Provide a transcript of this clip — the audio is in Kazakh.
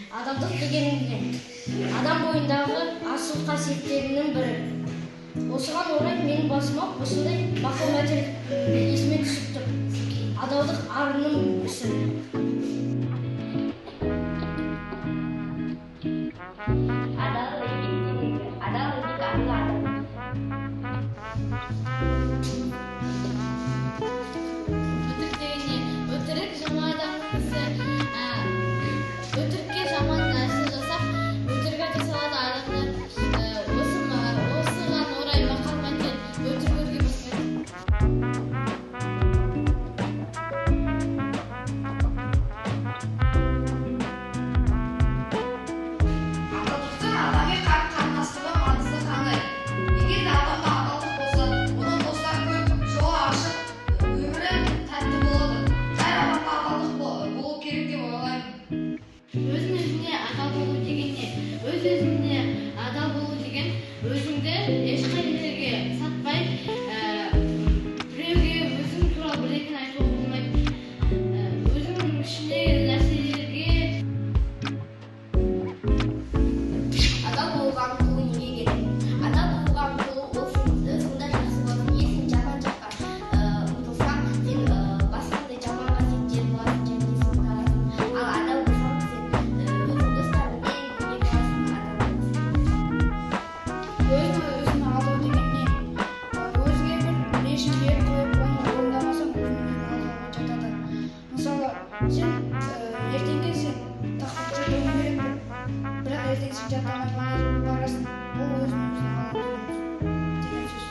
адалдық деген адам бойындағы асыл қасиеттерінің бірі. Осыған орай менің басыма осындай мақал мәтел есіме түсіп тұр. Адалдық арының ісі. Өзіне адал болу деген өзіңді ешқай жерге сатпай, біреуге өзің туралы білетін айтуға болмайды. Өзіңнің ішіндегі нәрселерге Адал болған құлы неге керек? Адал болған құлы осында жақсы болсын, ертең жаман жаққа ұмтылсаң, сен басқандай жаман қасиеттер боласың, және есің тарасың. Ал адал болсаң, сен өзің достарыңмен Өзіне адал деген не? Өзіңе бір режимге қойып, оны орындамасаң, өзің адалға жатады. Мысалы, сен ертеңге сен тақырып жаттауың керек пе? Бірақ ертең сен жаттамай барасың. Ол өзіне адал деген сөз.